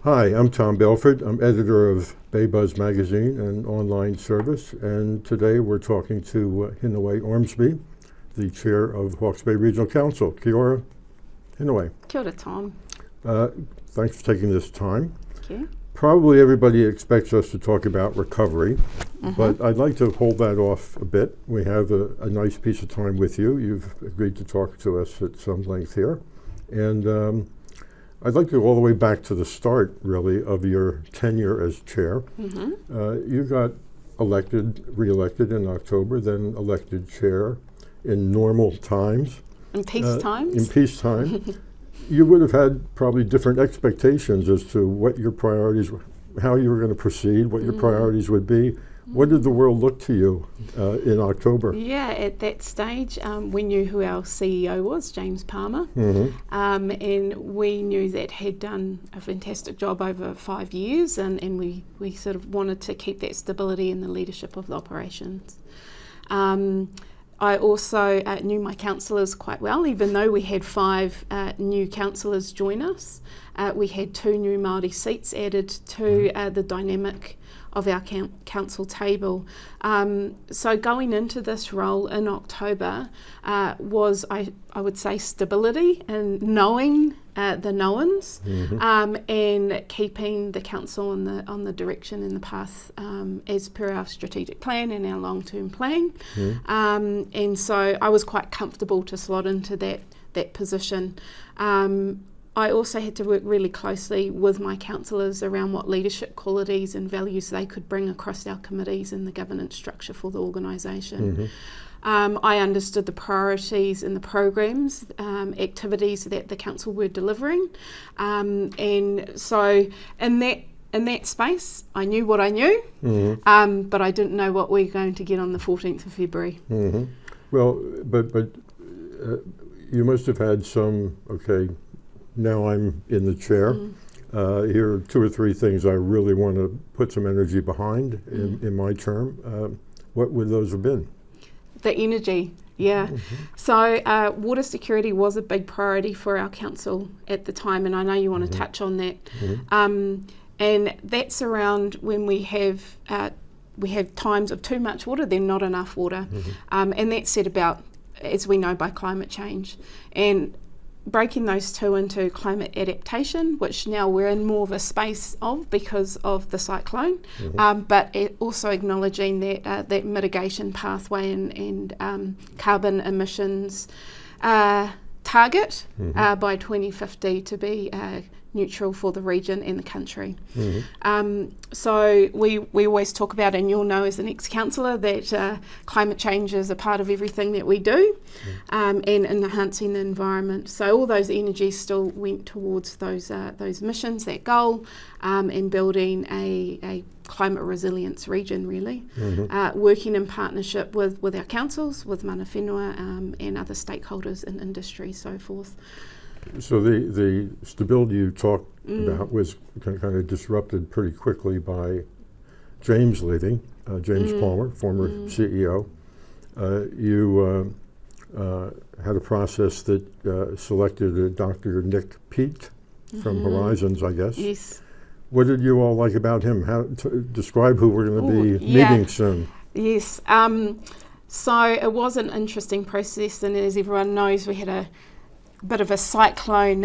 Hi, I'm Tom Belford. I'm editor of Bay Buzz magazine and online service, and today we're talking to Hinewai Ormsby, the chair of Hawke's Bay Regional Council. Kia ora, Hinewai. Kia ora, Tom. Thanks for taking this time. Thank you. Probably everybody expects us to talk about recovery, but I'd like to hold that off a bit. We have a nice piece of time with you. You've agreed to talk to us at some length here. And I'd like to go all the way back to the start, really, of your tenure as chair. You got re-elected in October, then elected chair in normal times. In peace times? In peacetime. You would have had probably different expectations as to what your priorities were, how you were going to proceed, what your priorities would be. What did the world look to you in October? Yeah, at that stage, we knew who our CEO was, James Palmer, and we knew that he'd done a fantastic job over 5 years, and we sort of wanted to keep that stability in the leadership of the operations. I also knew my councillors quite well, even though we had 5 new councillors join us. We had 2 new Māori seats added to the dynamic of our council table. So going into this role in October was, I would say, stability and knowing the knowns and keeping the council on the direction and the path as per our strategic plan and our long-term plan. And so I was quite comfortable to slot into that position. I also had to work really closely with my councillors around what leadership qualities and values they could bring across our committees and the governance structure for the organisation. I understood the priorities and the programs, activities that the council were delivering, and so in that space, I knew what I knew, but I didn't know what we were going to get on the 14th of February. Well, but you must have had some, now I'm in the chair. Here are 2 or 3 things I really want to put some energy behind in my term. What would those have been? The energy, yeah. So water security was a big priority for our council at the time, and I know you want to touch on that. And that's around when we have times of too much water, then not enough water. And that's set about, as we know, by climate change. And breaking those 2 into climate adaptation, which now we're in more of a space of because of the cyclone, but also acknowledging that mitigation pathway and carbon emissions target by 2050 to be neutral for the region and the country. So we always talk about, and you'll know as an ex-councillor, that climate change is a part of everything that we do, and enhancing the environment. So all those energies still went towards those missions, that goal, and building a climate resilience region, really. Working in partnership with our councils, with mana whenua, and other stakeholders in industry, so forth. So the stability you talked about was kind of disrupted pretty quickly by James leaving, James Palmer, former CEO. You had a process that selected Dr. Nick Peet from Horizons, I guess. Yes. What did you all like about him? Describe who we're going to be meeting soon. Yes. So it was an interesting process, and as everyone knows, we had a bit of a cyclone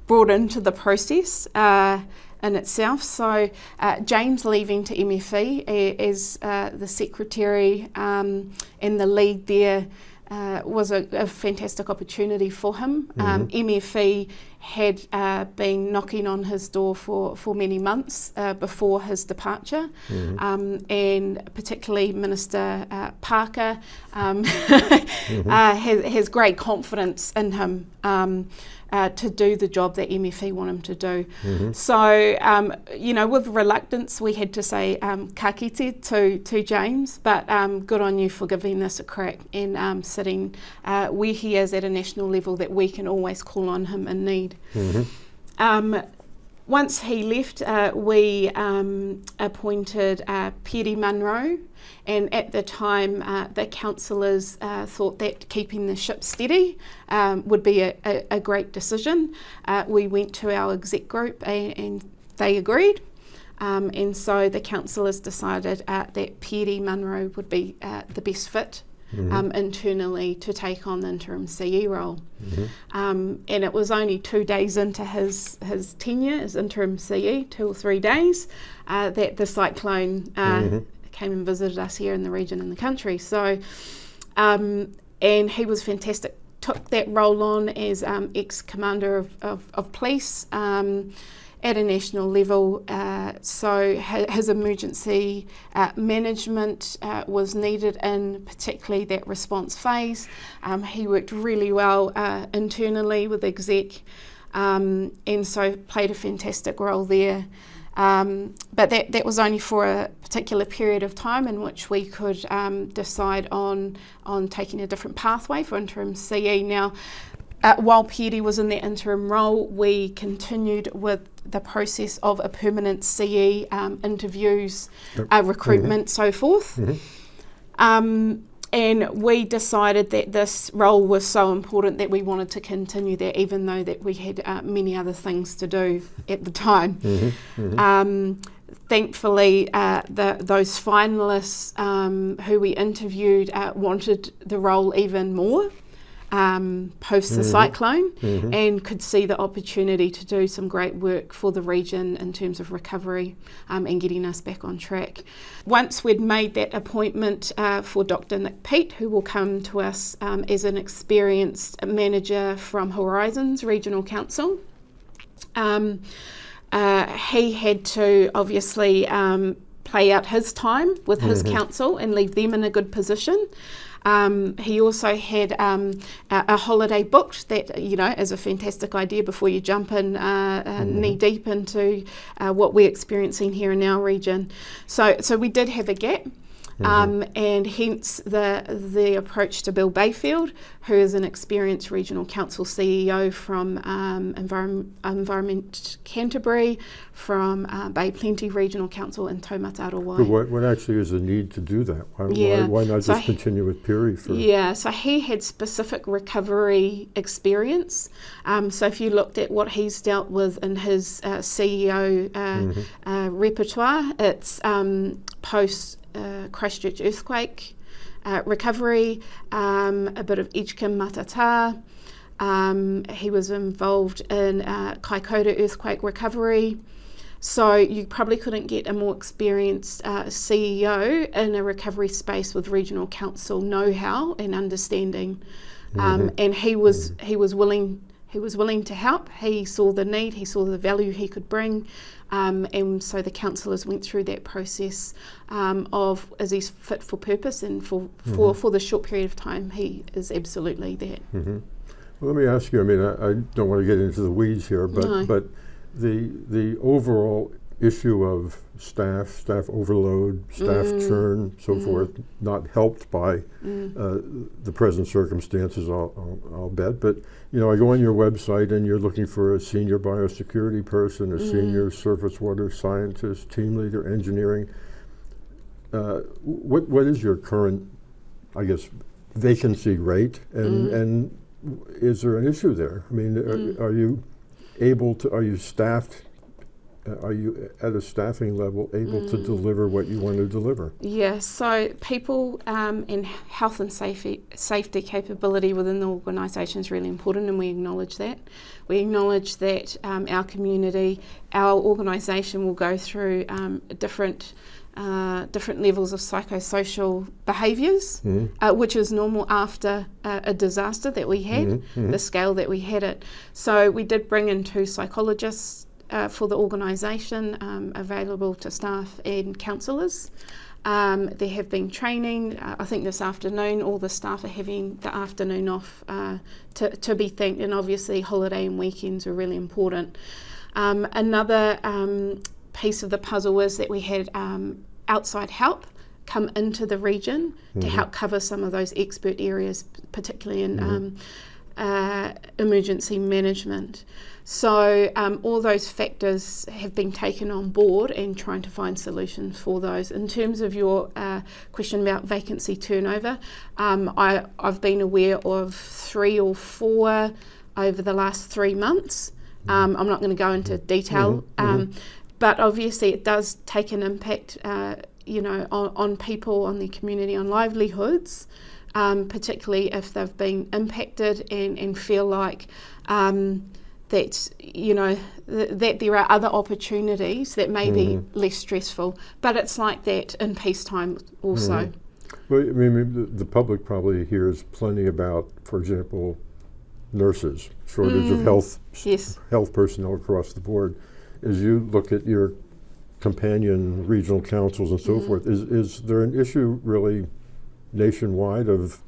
brought into the process in itself. So James leaving to MFE as the secretary and the lead there was a fantastic opportunity for him. MFE had been knocking on his door for many months before his departure, and particularly Minister Parker has great confidence in him to do the job that MFE want him to do. So, with reluctance, we had to say ka kite to James, but good on you for giving this a crack and sitting where he is at a national level that we can always call on him in need. Once he left, we appointed Piri Munro, and at the time the councillors thought that keeping the ship steady would be a great decision. We went to our exec group and they agreed, and so the councillors decided that Piri Munro would be the best fit internally to take on the interim CE role. And it was only 2 days into his tenure as interim CE, 2 or 3 days, that the cyclone came and visited us here in the region and the country. So, and he was fantastic. Took that role on as ex-commander of police at a national level, so his emergency management was needed in particularly that response phase. He worked really well internally with exec, and so played a fantastic role there. But that was only for a particular period of time in which we could decide on taking a different pathway for interim CE. Now, while Piri was in that interim role, we continued with the process of a permanent CE, interviews, recruitment, so forth. And we decided that this role was so important that we wanted to continue that, even though that we had many other things to do at the time. Thankfully, those finalists who we interviewed wanted the role even more post the cyclone, and could see the opportunity to do some great work for the region in terms of recovery and getting us back on track. Once we'd made that appointment for Dr. Nick Peat, who will come to us as an experienced manager from Horizons Regional Council, he had to obviously play out his time with his council and leave them in a good position. He also had a holiday booked that, you know, is a fantastic idea before you jump in knee deep into what we're experiencing here in our region. So we did have a gap. And hence the approach to Bill Bayfield, who is an experienced regional council CEO from Environment Canterbury, from Bay Plenty Regional Council in Taumata Arawai. But what actually is the need to do that? Why not just continue with Piri? So he had specific recovery experience. So if you looked at what he's dealt with in his CEO repertoire, it's post Christchurch earthquake recovery, a bit of Edgecombe Matata. He was involved in Kaikoura earthquake recovery. So you probably couldn't get a more experienced CEO in a recovery space with regional council know-how and understanding. And he was willing to help. He saw the need, he saw the value he could bring. And so the councillors went through that process of, is he fit for purpose, and for the short period of time he is absolutely that. Well, let me ask you, I mean, I don't want to get into the weeds here, but the overall issue of staff overload, staff churn, so forth, not helped by the present circumstances, I'll bet. But, you know, I go on your website and you're looking for a senior biosecurity person, a senior surface water scientist, team leader, engineering. What is your current, I guess, vacancy rate, and is there an issue there? I mean, are you staffed? Are you at a staffing level able to deliver what you want to deliver? Yeah, so people and health and safety capability within the organisation is really important, and we acknowledge that. We acknowledge that our community, our organisation will go through different levels of psychosocial behaviours, which is normal after a disaster that we had, the scale that we had it. So we did bring in 2 psychologists for the organisation, available to staff and councillors. There have been training. I think this afternoon all the staff are having the afternoon off to be thanked, and obviously holiday and weekends are really important. Another piece of the puzzle is that we had outside help come into the region to help cover some of those expert areas, particularly in emergency management. So all those factors have been taken on board and trying to find solutions for those. In terms of your question about vacancy turnover, I've been aware of 3 or 4 over the last 3 months. I'm not going to go into detail, but obviously it does take an impact, on people, on their community, on livelihoods, particularly if they've been impacted and feel like that that there are other opportunities that may be less stressful. But it's like that in peacetime also. Well, I mean, the public probably hears plenty about, for example, nurses, shortage of health personnel across the board. As you look at your companion regional councils and so forth, is there an issue really nationwide of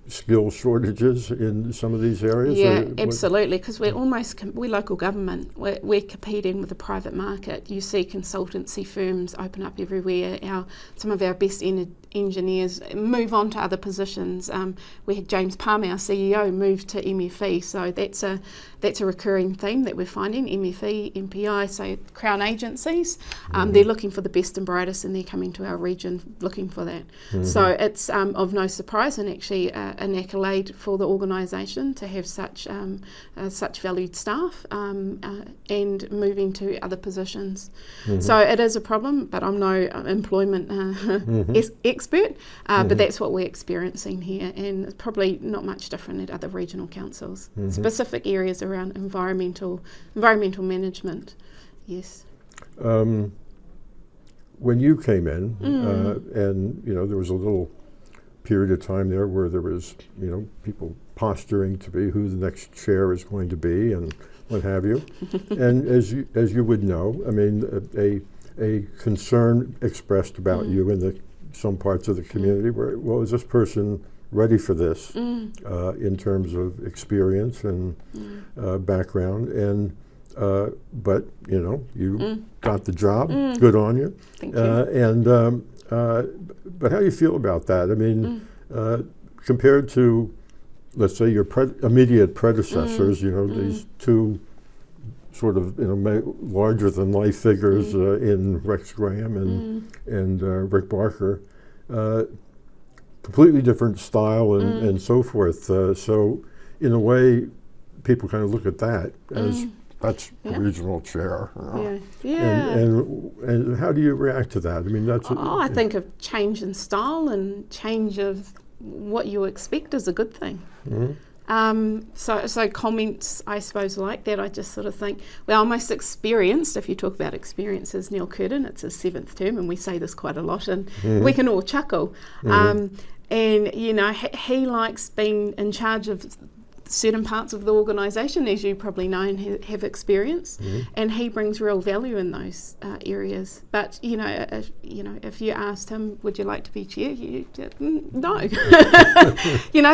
skill shortages in some of these areas? Yeah, absolutely, because we're we're local government. We're competing with the private market. You see consultancy firms open up everywhere. Some of our best engineers move on to other positions. We had James Palmer, our CEO, move to MFE, so that's a recurring theme that we're finding. MFE, MPI, so Crown agencies, they're looking for the best and brightest, and they're coming to our region looking for that. So it's of no surprise, and actually an accolade for the organisation to have such valued staff and moving to other positions. So it is a problem, but I'm no employment expert, but that's what we're experiencing here, and it's probably not much different at other regional councils. Specific areas around environmental management. Yes. When you came in, and there was a little period of time there where there was people posturing to be who the next chair is going to be and what have you. And as you would know, I mean, a concern expressed about you in some parts of the community where, well, is this person ready for this in terms of experience and background? And but you got the job. Good on you. Thank you. But how do you feel about that? I mean, compared to, let's say, your immediate predecessors, these two sort of larger than life figures in Rex Graham and Rick Barker, completely different style and so forth. So in a way, people kind of look at that as that's regional chair. And how do you react to that? I mean, I think of change in style and change of what you expect is a good thing. So comments, I suppose, like that, I just sort of think, well, our most experienced, if you talk about experience, is Neil Curtin. It's his 7th term, and we say this quite a lot, and we can all chuckle. And, he likes being in charge of certain parts of the organisation, as you probably know and have experienced, and he brings real value in those areas. But if you asked him, would you like to be chair? No.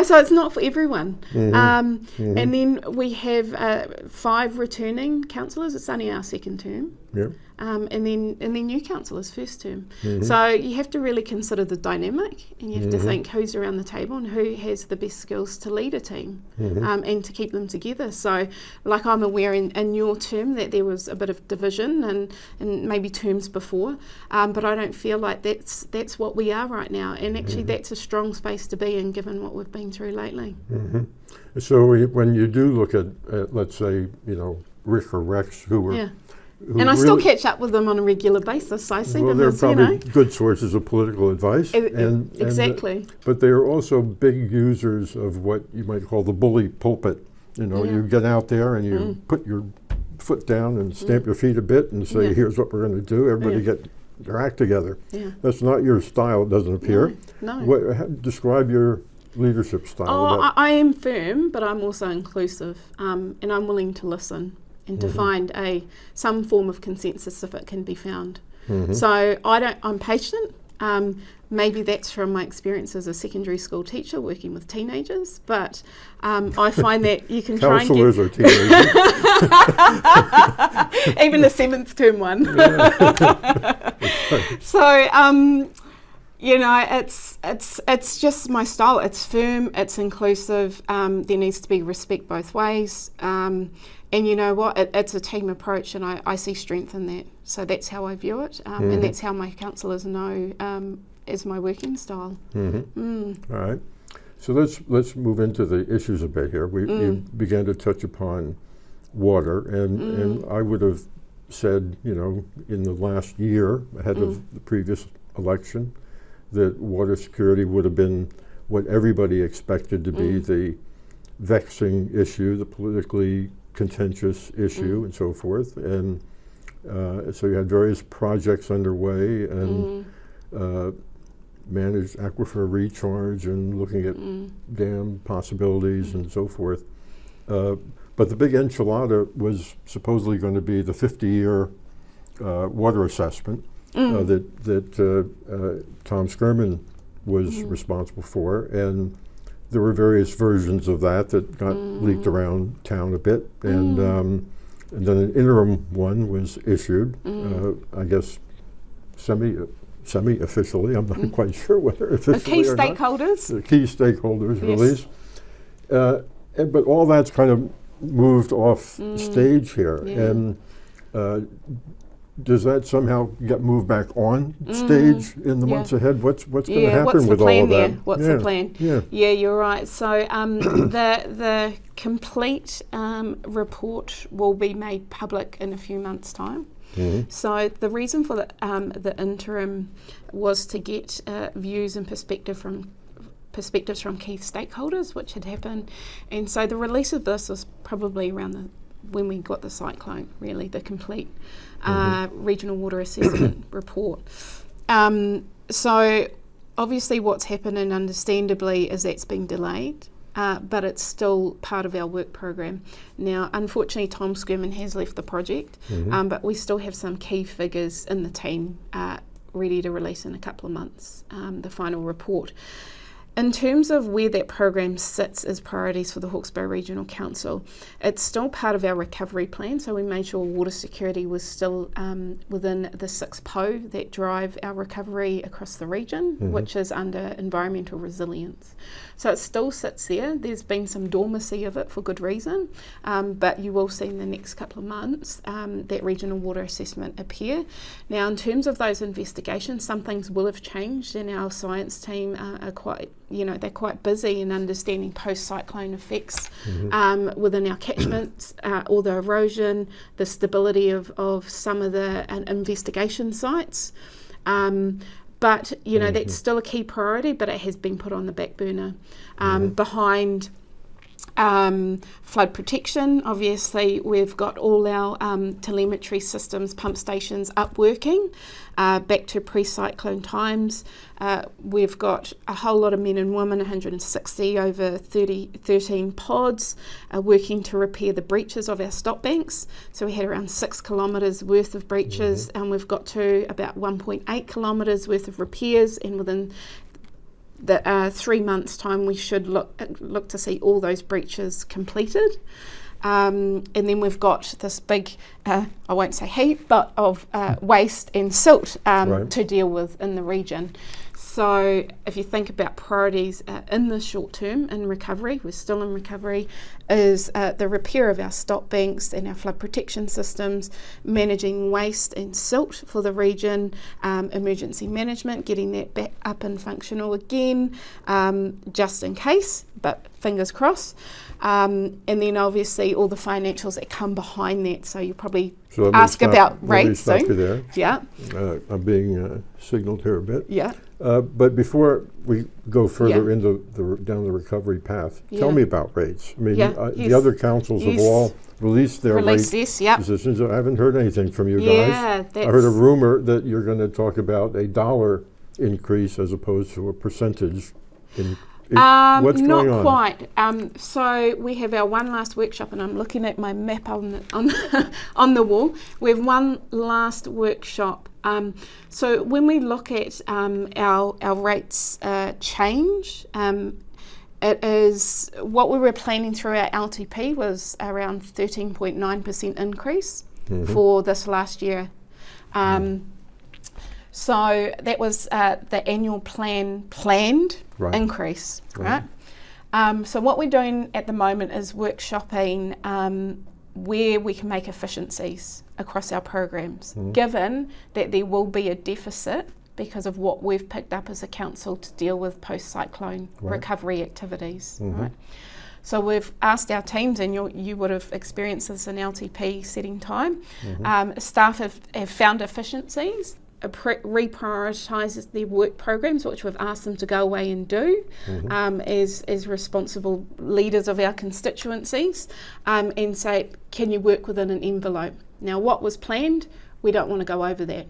So it's not for everyone. And then we have 5 returning councillors. It's only our 2nd term. And then new councillors first term. So you have to really consider the dynamic, and you have to think who's around the table and who has the best skills to lead a team and to keep them together. So like I'm aware in your term that there was a bit of division and maybe terms before, but I don't feel like that's what we are right now, and actually that's a strong space to be in given what we've been through lately. So when you do look at let's say Rick or Rex, who were and I still catch up with them on a regular basis. I see them they're as, probably good sources of political advice. Exactly. But they're also big users of what you might call the bully pulpit. You get out there and you put your foot down and stamp your feet a bit and say, here's what we're going to do. Everybody get their act together. That's not your style, it doesn't appear. No. Describe your leadership style. I am firm, but I'm also inclusive, and I'm willing to listen and to find some form of consensus if it can be found. So I'm patient. Maybe that's from my experience as a secondary school teacher working with teenagers, but I find that you can try and get... Counsellors are teenagers. Even the 7th term one. So you know, it's just my style. It's firm, it's inclusive. There needs to be respect both ways. And you know what? It's a team approach, and I see strength in that. So that's how I view it, and that's how my councillors know as my working style. All right. So let's move into the issues a bit here. You began to touch upon water, and I would have said, you know, in the last year ahead of the previous election, that water security would have been what everybody expected to be the vexing issue, the politically contentious issue, and so forth. And so you had various projects underway and managed aquifer recharge and looking at dam possibilities and so forth. But the big enchilada was supposedly going to be the 50-year water assessment that Tom Skirman was responsible for, and there were various versions of that got leaked around town a bit, and then an interim one was issued, I guess semi-officially. I'm not quite sure whether officially The or stakeholders. not. The key stakeholders release. But all that's kind of moved off stage here, and does that somehow get moved back on stage in the months ahead? What's going to happen with all of that? What's the plan? Yeah, you're right. So the complete report will be made public in a few months' time. So the reason for the interim was to get views and perspectives from key stakeholders, which had happened, and so the release of this was probably around when we got the cyclone, really, the complete regional water assessment report. So obviously what's happened, and understandably, is that's been delayed, but it's still part of our work program. Now, unfortunately, Tom Skirman has left the project, but we still have some key figures in the team ready to release in a couple of months, the final report. In terms of where that program sits as priorities for the Hawkesbury Regional Council, it's still part of our recovery plan, so we made sure water security was still within the 6 PO that drive our recovery across the region, which is under environmental resilience. So it still sits there. There's been some dormancy of it for good reason, but you will see in the next couple of months that regional water assessment appear. Now, in terms of those investigations, some things will have changed, and our science team are quite, they're quite busy in understanding post-cyclone effects within our catchments, all the erosion, the stability of some of the investigation sites. But, that's still a key priority, but it has been put on the back burner. Behind flood protection, obviously, we've got all our telemetry systems, pump stations up working, back to pre-cyclone times. We've got a whole lot of men and women, 160 over 13 pods, working to repair the breaches of our stop banks. So we had around 6 kilometres worth of breaches, and we've got to about 1.8 kilometres worth of repairs, and within the 3 months' time we should look to see all those breaches completed. And then we've got this big, I won't say heap, but of waste and silt to deal with in the region. So if you think about priorities in the short term in recovery, we're still in recovery, is the repair of our stop banks and our flood protection systems, managing waste and silt for the region, emergency management, getting that back up and functional again, just in case, but fingers crossed. And then obviously all the financials that come behind that. So you probably ask about rates soon. Yeah. I'm being signaled here a bit. Yeah. But before we go further into down the recovery path, tell me about rates. I mean, the other councils have all released their rate positions. I haven't heard anything from you guys. I heard a rumor that you're going to talk about a dollar increase as opposed to a percentage increase. What's going on? Not quite. So we have our one last workshop, and I'm looking at my map on the wall. We have one last workshop. So when we look at our rates change, it is what we were planning through our LTP was around 13.9% increase for this last year. So that was the annual planned Right. increase, Right. right? So what we're doing at the moment is workshopping where we can make efficiencies across our programs, given that there will be a deficit because of what we've picked up as a council to deal with post-cyclone Right. recovery activities. Right? So we've asked our teams, and you would have experienced this in LTP setting time, staff have found efficiencies, reprioritises their work programs, which we've asked them to go away and do as responsible leaders of our constituencies, and say, can you work within an envelope? Now, what was planned, we don't want to go over that.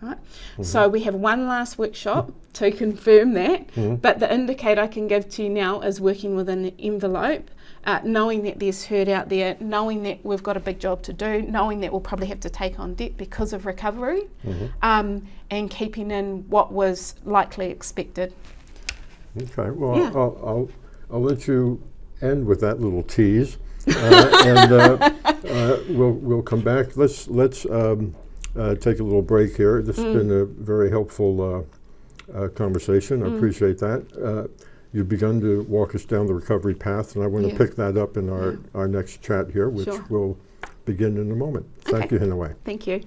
Right? So we have one last workshop to confirm that, but the indicator I can give to you now is working within an envelope, knowing that there's hurt out there, knowing that we've got a big job to do, knowing that we'll probably have to take on debt because of recovery, and keeping in what was likely expected. Okay, well, Yeah. I'll let you end with that little tease, and we'll come back. Let's take a little break here. This has been a very helpful conversation. I appreciate that. You've begun to walk us down the recovery path, and I want to pick that up in our next chat here, which Sure. will begin in a moment. Thank you, Hinewai. Thank you.